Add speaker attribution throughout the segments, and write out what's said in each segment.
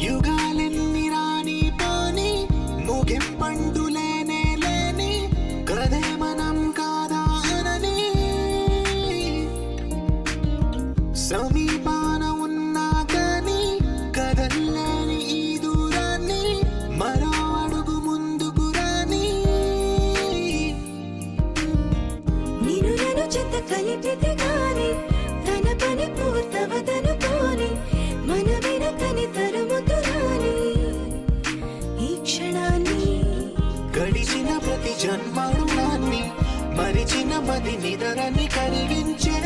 Speaker 1: యుగాలెన్ని రాని పోని ముగింపండులేనే లేని కదే మనం కాదా అనని సమీపాన ఉన్నా కానీ కదల్లేని ఈ దూరాన్ని మరో అడుగు ముందుకు రాని
Speaker 2: నేను నన్ను చెత్త కలిపితే గాని తన పని పూర్తవదనుకోని మన వెనకని తరుముతురాని ఈ క్షణాన్ని
Speaker 1: గడిచిన ప్రతి జన్మరుణాన్ని మరిచిన మది నిదరని కరిగించే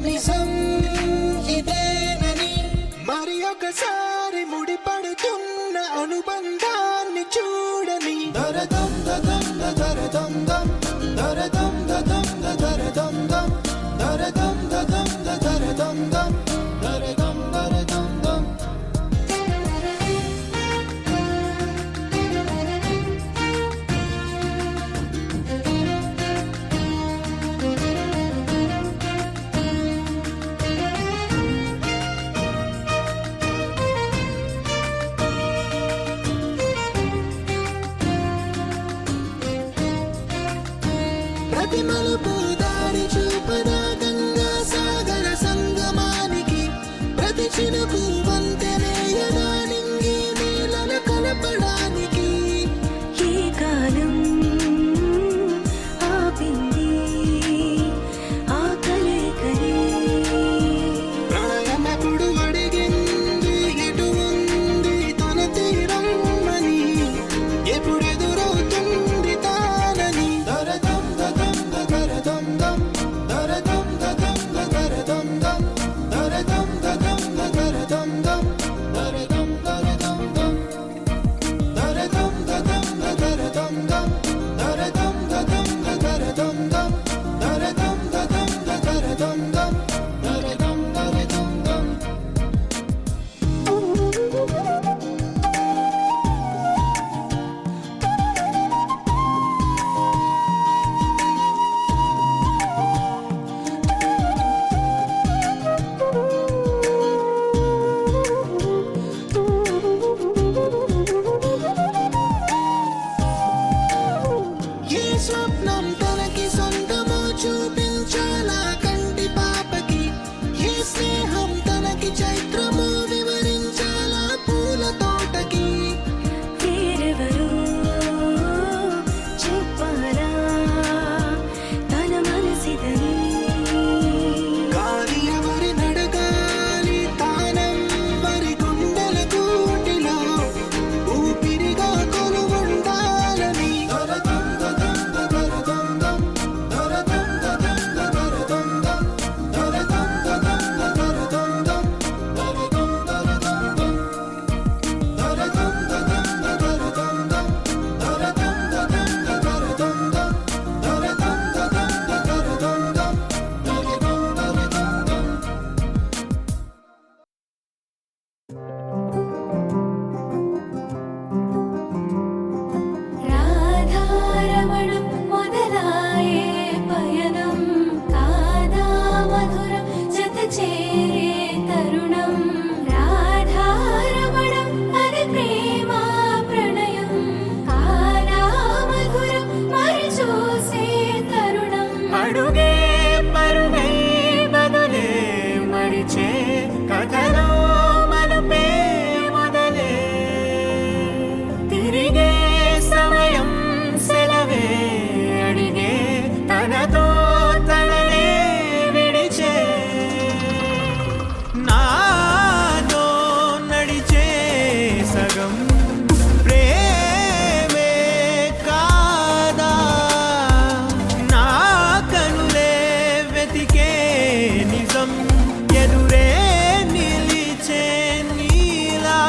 Speaker 1: నిజం ఇదేనని మరి ఒకసారి ముడిపడుతున్న అనుబంధాన్ని చూడని దరదం దదం దరదం దం దరదం దదం దరదం దం దరదం దదం దరదం దం దరదం దరదం దం ప్రతి మలుపు దారి చూపదా గంగా సాగర సంగమానికి ప్రతి చినుకు వంతెనేయదా నింగి నేలను కలపడానికి
Speaker 2: ఏ కాలం ఆపింది ఆ కలయికని
Speaker 1: ప్రళయమెప్పుడు అడిగింది ఎటు ఉంది తన తీరం అని ఎప్పుడెదురవుతుంది తానని దరదం దదం దరదం దం దరదం దదం దరదం దం దరదం దదం దరదం దం దరదం దరదం దం దరదం దదం దరదం దం దరదం దదం దరదం దం దరదం దదం దరదం దం దరదం దరదం దం ఏ స్వప్నం తనకి సొంతమో చూపించాలా కంటి పాపకి ఏ స్నేహం తనకి చైత్రమో వివరించాలా పూల తోటకి
Speaker 2: వేరెవరో చెప్పాలా తన మనసిదని
Speaker 1: గాలి ఎవరి నడగాలి తానం వరి గుండెల కూటిలో ఊపిరిగా కొలువుండాలని దరదం దదం దరదం దం దరదం దదం దరదం దం దరదం దదం దరదం దం దరదం దరదం దం దరదం దదం దరదం దం దరదం దదం దరదం దం దరదం దదం దరదం దం దరదం దరదం దం
Speaker 2: రాధారమణం మొదలాయే పయనం కాదా మధురం జత చేరే తరుణం రాధారమణం అది ప్రేమ ప్రణయం కాదా మధురం మరి చూసే తరుణం
Speaker 1: అడుగే పరుగై బదులే మరిచే కథలో మలుపే మొదలే తిరిగే సమయం సెలవే అడిగే తనతో తననే విడిచే నాతో నడిచే సగం ప్రేమే కాదా నా కనులే వెతికే నిజం ఎదురే నిలిచే నీలా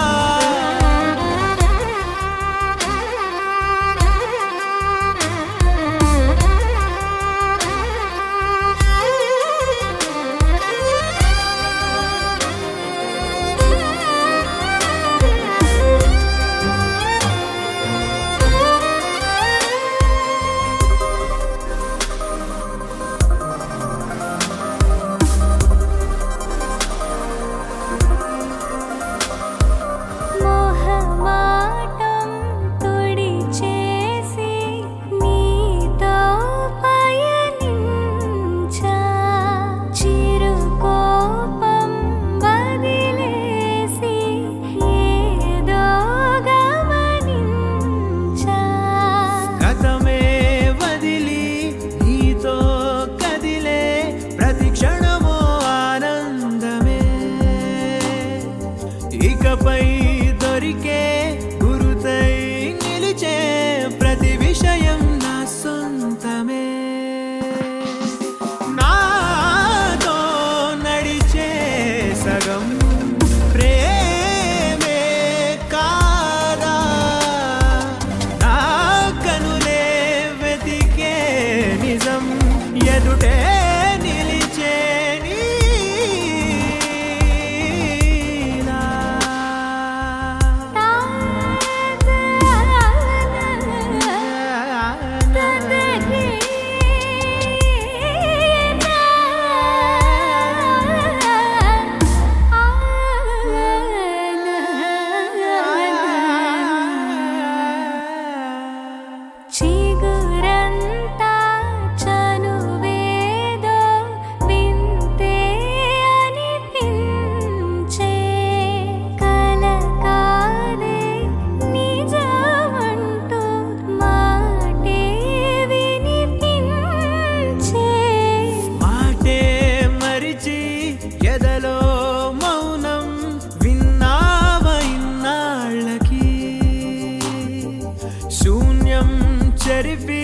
Speaker 3: చెరిపి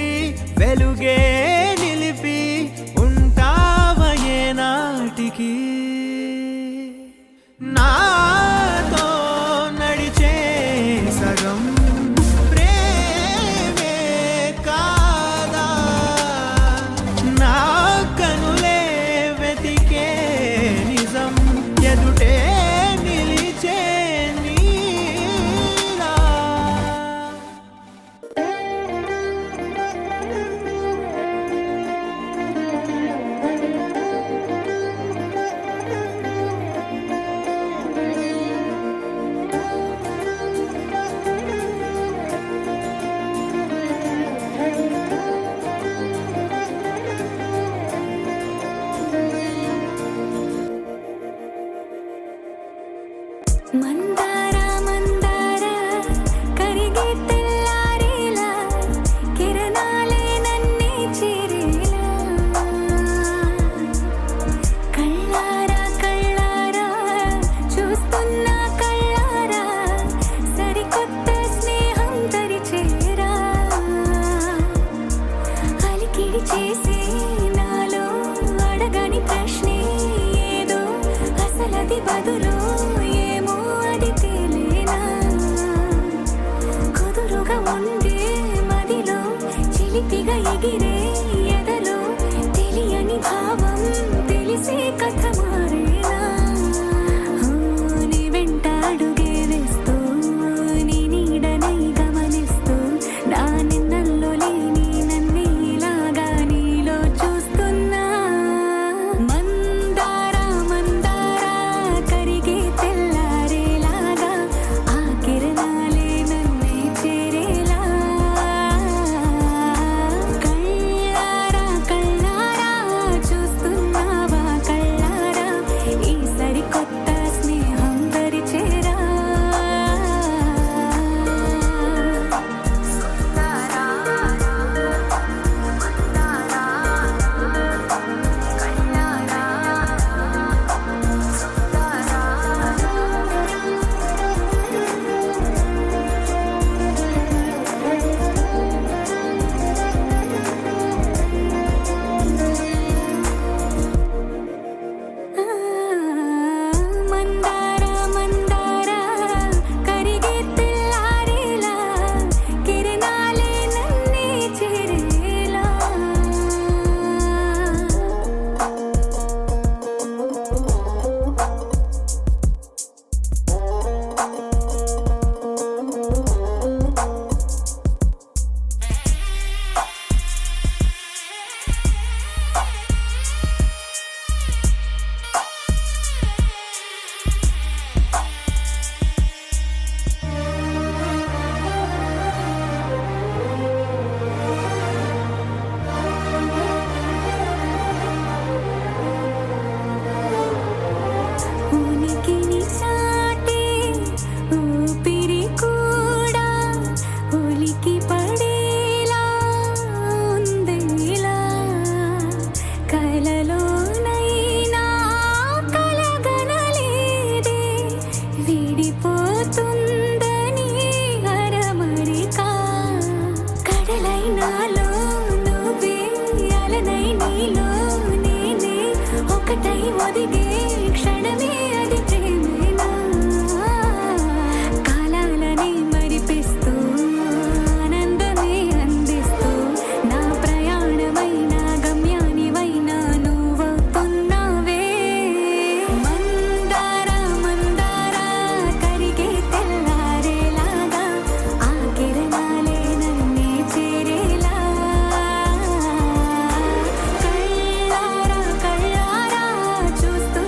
Speaker 3: వెలుగే నిలిపి ఉంటావయే నాటికి నాతో నడిచే సగం ప్రేమే కాదా నా కనులే వెతికే నిజం ఎదుటే నిలిచే నీలా
Speaker 2: మందార మందార కరిగే తెల్లారేలా కిరణాలే నన్నే చేరేలా కళ్ళారా కళ్ళారా చూస్తున్నా కళ్ళారా సరికొత్త స్నేహం తరిచేరా అలికిడి చేసే నాలో అడగని ప్రశ్నే ఏదో అసలది బదులు ఏమో అది తేలేనా కుదురుగా ఉండే మదిలో చిలిపిగా ఎగిరే ఎదలో తెలియని భావం తెలిసే కథ మారేనా నీ వెంట అడుగే వేస్తూ నీ నీడనై గమనిస్తూ నా నిన్నల్లో లేని నన్నే ఇలాగా నీలో చూస్తున్నా మందార మందార కరిగే తెల్లారేలాగా ఆ కిరణాలే నన్నే చేరేలా కళ్ళారా కళ్ళారా చూస్తున్నావా కళ్ళారా ఈ సరికొత్త స్నేహం పరిచేరా మందార మందార కరిగే తెల్లారేలా కిరణాలే నన్నే చేరేలా ఉనికిని చాటే ఊపిరి కూడా ఉలికి పడేలా ఉందేలా కలలోనైనా కలగనలేదే విడిపోతుందని అరమరిక కడలై నాలో నువ్వే అలనై నీలో నేనే ఒకటై ఒదిగే క్షణమే అది ప్రేమేనా కాలాలని మరిపిస్తూ ఆనందమే అందిస్తూ నా ప్రయాణమైన గమ్యానివైనా నువ్వవుతున్నావే మందార మందార కరిగే తెల్లారేలాగా ఆ కిరణాలే నన్నే చేరేలా కళ్ళారా కళ్ళారా చూస్తూ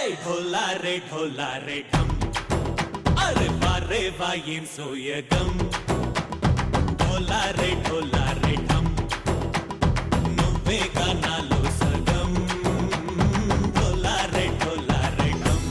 Speaker 3: ढोला रे ढम अरे वाह ఏం సోయగం ढोला रे ढम నువ్వేగా నాలో సగం ढोला रे ढम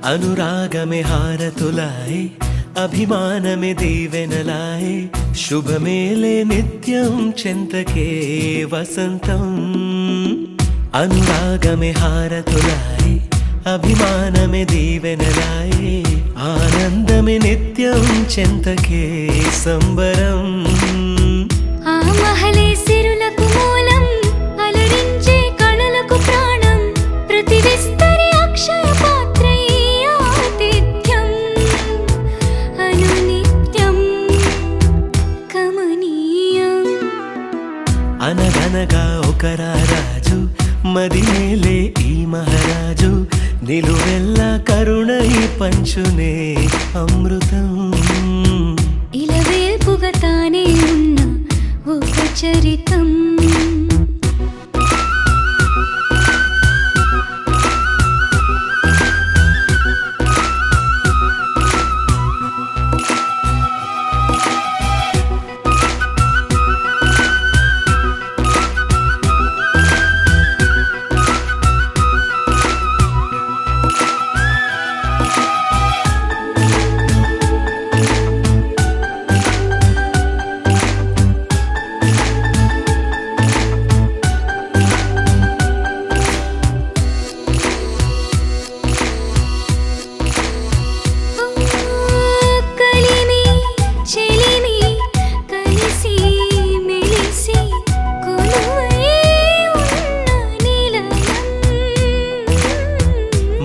Speaker 3: अनुरागमे हारतुलाए अभिमानमे दीवेनलाए शुभमेले नित्यं चिन्तके वसन्तं अनुरागमे हारतुलाए अभिमानमे दीवेनलाए आनन्दमे नित्यं चिन्तके संबरम्
Speaker 2: ఆ మహలే సిరులకు మూలం అలరించే కళలకు ప్రాణం ప్రతి విస్తరి అక్షయ పాత్రై ఆతిథ్యం అనునిత్యం కమనీయం
Speaker 3: అనగనగా ఒక రాజు మదిమేలే ఈ మహారాజు నిలువెల్ల కరుణై పంచునే అమృతం
Speaker 2: ఇలవేల్పుగా తానే ఉన్న ఒక చరితం కలిమి చెలిమి కలిసి మెలిసి కొలువై ఉన్న నిలయం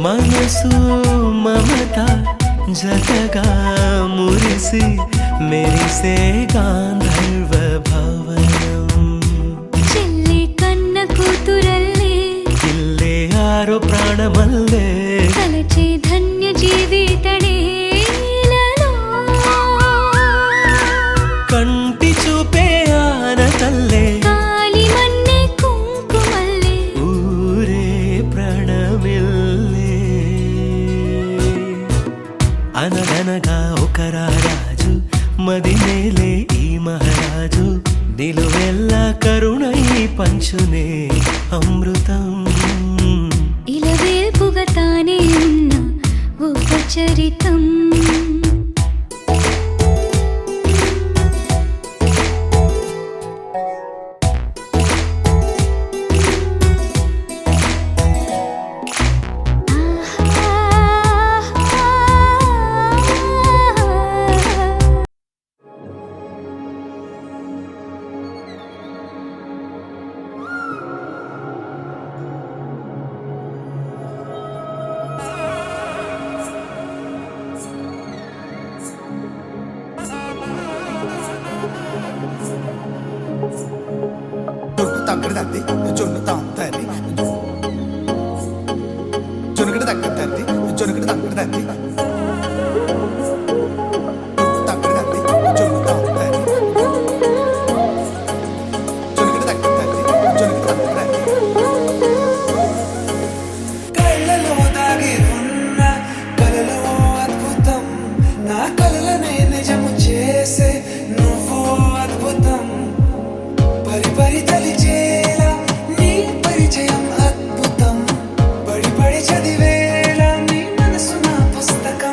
Speaker 3: మనసు మమత జతగా మురిసి మెరిసే గాంధర్వ భవనం
Speaker 2: చెల్లి కన్న కూతురల్లే
Speaker 3: ఇల్లే ఆరో ప్రాణమల్లే
Speaker 2: కలచే ధన్య జీవితడేలలో
Speaker 3: కంటి చూపే ఆన తల్లే
Speaker 2: కాలి మన్నే కుంకుమల్లే
Speaker 3: ఊరే ప్రాణమిల్లే అనగనగా ఒక రాజు మదిమేలే ఈ మహారాజు నిలువెల్ల కరుణై పంచునే అమృతం
Speaker 2: ఇలవేల్పుగా తానే ఉన్న ఒక చరితం
Speaker 1: తగ్గడి తద్ది జొన్ను తాంతది జొనుగడి తగ్గడి తద్ది జొనుగడి తగ్గడి తద్ది తగ్గడి తద్ది జొన్ను తాంతది జొనుగడి తగ్గడి తద్ది జొనుగడి తగ్గడి తద్ది కళ్ళలో దాగి ఉన్న కలలో అద్భుతం నా కలలనే నిజము చేసే నువ్వు అద్భుతం పరి పరి తలిచేలా నీ పరిచయం అద్భుతం పడి పడి చదివేలా నీ మనసు నా పుస్తకం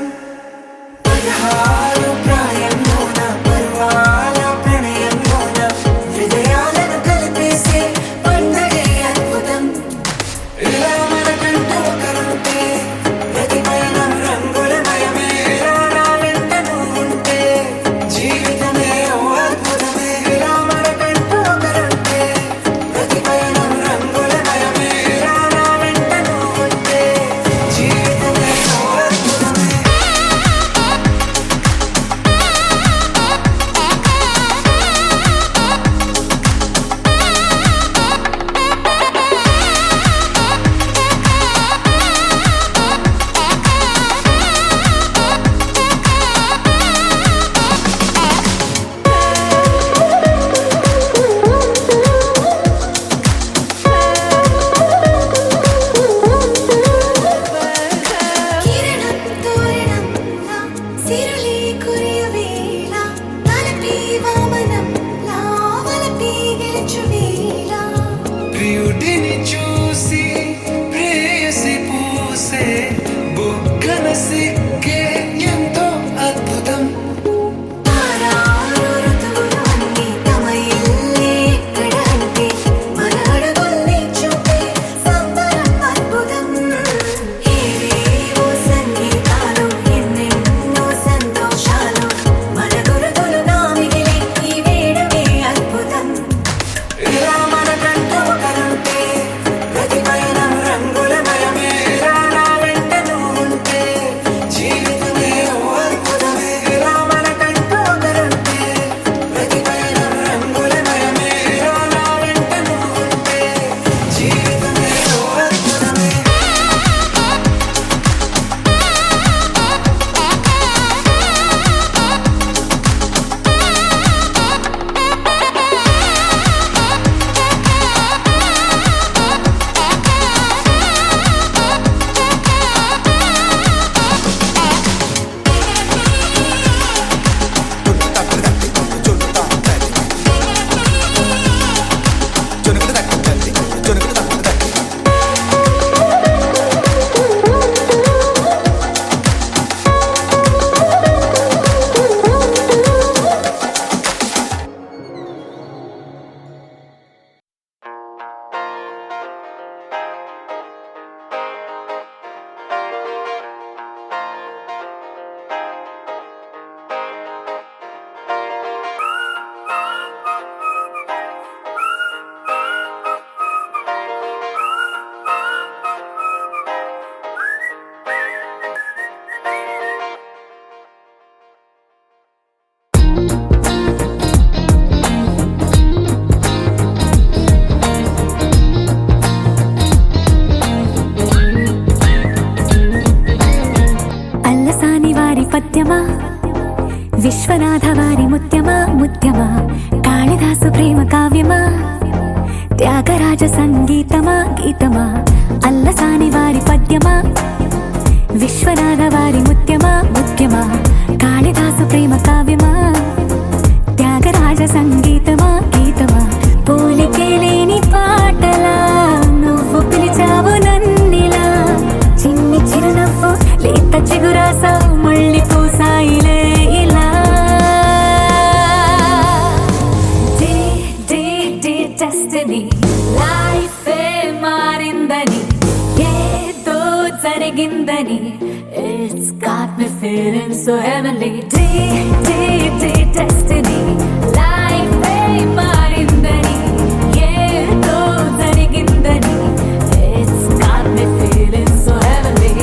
Speaker 2: అల్లసాని వారి పద్యమా, విశ్వనాథ వారి ముత్యమా ముత్యమా, కాళిదాసు ప్రేమ కావ్యమా, త్యాగరాజ సంగీతమా గీతమా. అల్లసాని వారి పద్యమా, విశ్వనాథ వారి ముత్యమా ముత్యమా, కాళిదాసు ప్రేమ కావ్యమా, త్యాగరాజ సంగీతమా గీతమా. పోలికే లేని పాటలా నువ్వు పిలిచావు నన్నిలా, చిన్ని చిరునవ్వు లేత చిగురాసా మళ్ళీ పూసాయిలే ఇలా. డే డే డే డెస్టినీ, లైఫే మారిందని, ఏదో జరిగిందని, it's got me feeling so heavenly. Day day day destiny, లైఫే మారిందని, ఏదో జరిగిందని, it's got me feeling so heavenly.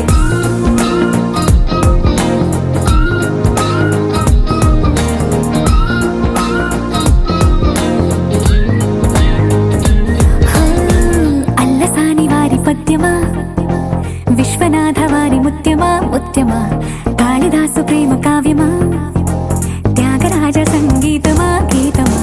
Speaker 2: Allasani వారి పద్యమా, విశ్వనాథ వారి ముత్యమా ముత్యమా, కాళిదాసు ప్రేమ కావ్యమా, త్యాగరాజ సంగీతమా గీతమా.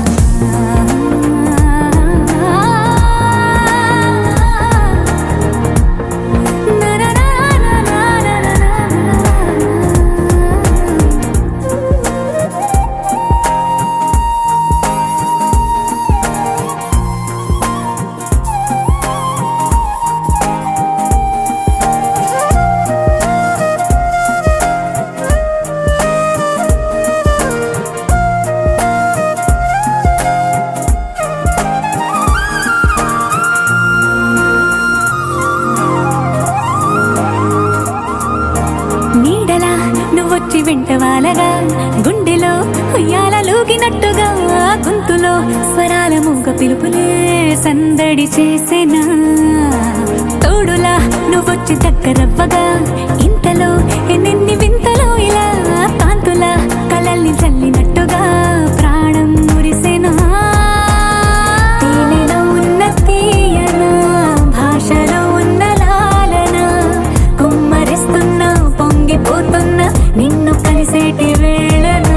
Speaker 2: నీడలా నువ్వొచ్చి వెంటవాలగా, గుండెలో ఉయ్యాలూగినట్టుగా, గొంతులో స్వరాల మూగ పిలుపులే సందడి చేసేనా. తోడులా నువ్వొచ్చి దగ్గరవ్వగా, ఇంతలో ఎన్నెన్ని వింతలో ఇలా, కాంతులా కలల్ని చల్లినట్టుగా ప్రాణం మురిసేనా. తేనెలో ఉన్న తీయనా, భాషలో ఉన్న లాలన, కుమ్మరిస్తున్నా పొంగిపోతున్నా నిన్ను కలిసేటి వేళనా.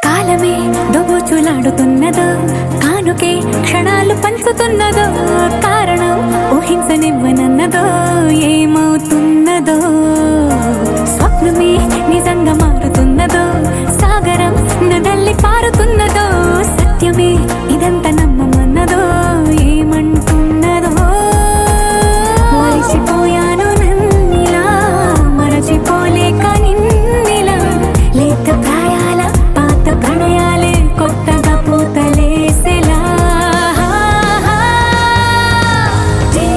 Speaker 2: కాలమే దోబూచులాడుతున్నదో, కానుకే క్షణాలు పంచుతున్నదో, కారణం ఊహించనివ్వనన్నదో, ఏమవుతున్నదో. స్వప్నమే నిజంగా మారుతున్నదో, సాగరం నదల్లి పారుతున్నదో, సత్యమే ఇదంతా నమ్మమన్నదో, ఏమంటున్నదో. మరిచిపోయాను నన్నిలా, మరచిపోలేక నిన్నిలా, లేత ప్రాయాల పాత ప్రణయాలే కొత్తగా పూతలేసేలా. డే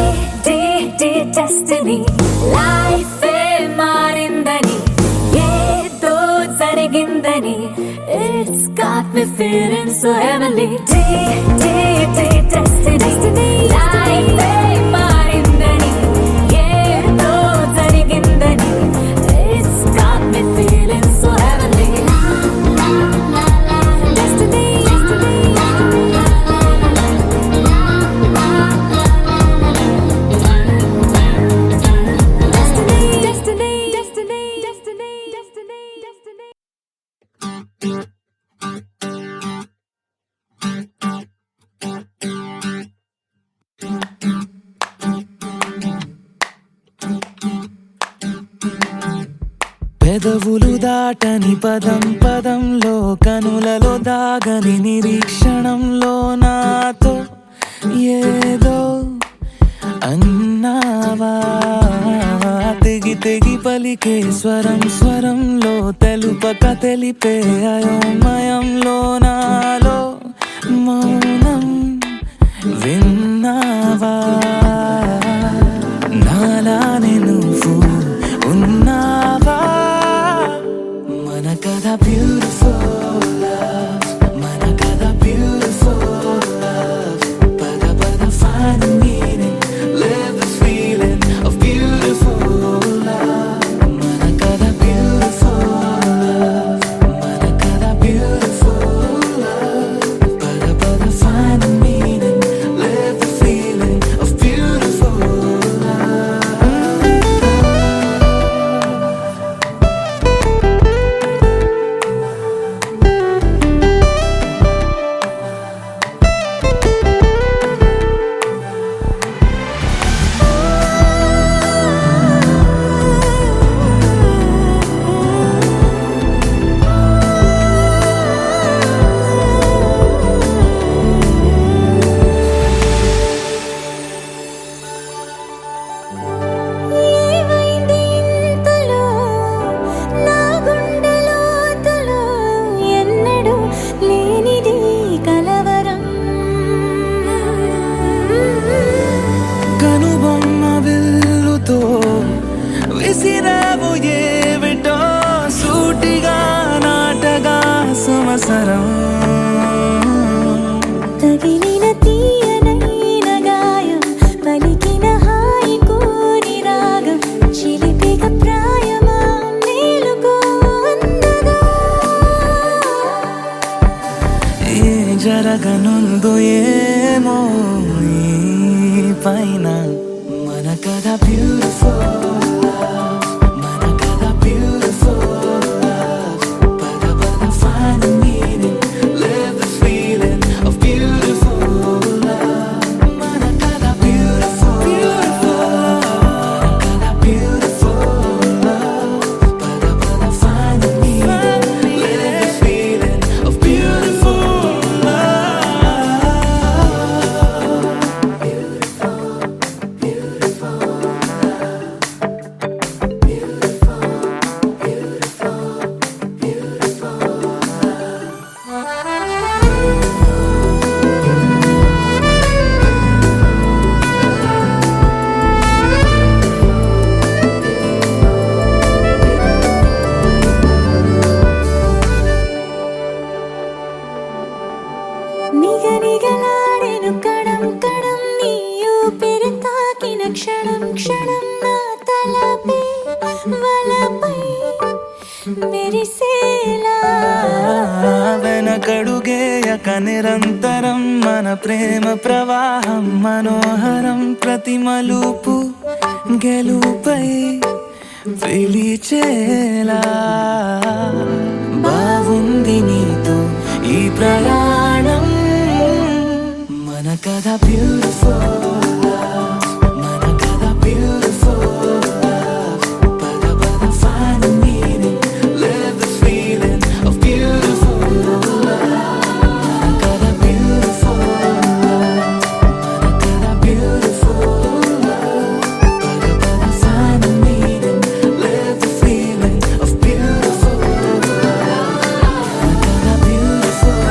Speaker 2: డే డే డెస్టినీ, లైఫే మారిందని, ఏదో జరిగిందని, it's got me feeling so heavenly. Day day day destiny, లైఫే మారిందని, ఏదో జరిగిందని, it's got me feeling so heavenly. Destiny, destiny, destiny, destiny, destiny, destiny.
Speaker 3: పెదవులు దాటని పదం పదంలో, కనులలో దాగని నిరీక్షణంలో, నాతో ఏదో అన్నావా. తెగి తెగి పలికే స్వరం స్వరంలో తెలుపక తెలిపే అయోమయంలో నాలో మౌనం విన్నావా నాలానే నువ్వు ఉన్నావా మన కథ బ్యూటిఫుల్ మన కథ బ్యూటిఫుల్ పద పద find the meaning live this feeling of beautiful మన కథ beautiful మన కథ beautiful పద పద find the meaning live the feeling of beautiful
Speaker 2: ఏమైంది ఇంతలో నా గుండెలోతులో ఎన్నడూ లేనిది కలవరం
Speaker 3: కనుబొమ్మ విల్లుతో విసిరావు ఏమిటో సూటిగా నాటగా సమసరం
Speaker 2: తగిలిన తీయనైన గాయం పలికిన హాయి కోరి రాగం చిలిపిక ప్రాయమా మేలుకో అందగా
Speaker 3: ఏ జరగనుందో ఏమో ఈ పైన మన కథ బ్యూటిఫుల్ మన కథ బ్యూటిఫుల్ పద పద find the meaning live this feeling of beautiful మన కథ beautiful మన కథ beautiful పద పద find the meaning live this feeling of beautiful
Speaker 2: నిగనిగలాడెను Kadam Kadam నీ ఊపిరి తాకిన క్షణం క్షణం నా తలపై వలపై మెరిసేలా
Speaker 3: వెనకడుగేయక నిరంతరం మన ప్రేమ ప్రవాహం మనోహరం ప్రతి మలుపు గెలుపై పిలిచేలా బాగుంది నీతో ఈ ప్రయాణం మన కథ బ్యూటిఫుల్ మన కథ బ్యూటిఫుల్ పద పద find the meaning live this feeling of beautiful మన కథ beautiful మన కథ beautiful పద పద find the meaning live the feeling of beautiful మన కథ beautiful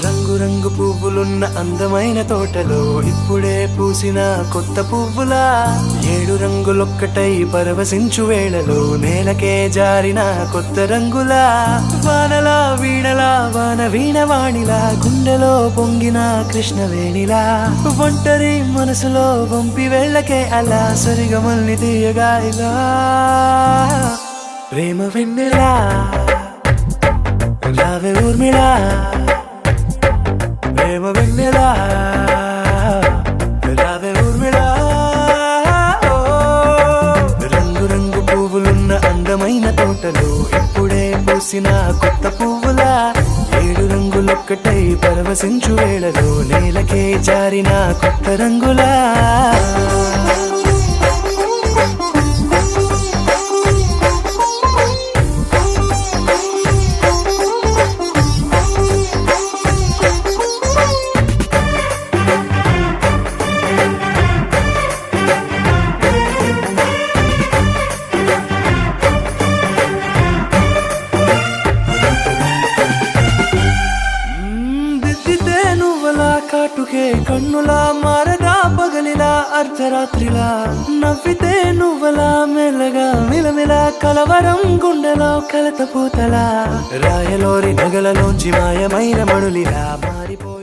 Speaker 3: రంగు రంగు పువ్వులున్న అందమైన తోటలో ఇప్పుడే పూసిన కొత్త పువ్వులా 7 రంగులొక్కటై పరవశించు వేళలో నేలకే జారిన కొత్త రంగులా వానలా వీణలా వాన వీణవాణిలా గుండెలో పొంగిన కృష్ణవేణిలా ఒంటరి మనసులో వంపి వెళ్ళకే అలా సరిగమల్ని తీయగా ఇలా ప్రేమ వెన్నెలా రావే ఊర్మిళా ప్రేమ వెన్నెలా పూసిన కొత్త పువ్వులా 7 రంగులొక్కటై పరవశించు వేళలో నేలకే జారిన కొత్త రంగులా దిద్దితే నువ్వలా కాటుకే కన్నులా మారదా పగలిలా అర్ధరాత్రిలా నవ్వితే నువ్వలా మెల్లగా మిలమిలా కలవరం గుండెలో కలత పూతలా రాయలోరి నగలలోంచి మాయమైన మణులిలా మారిపో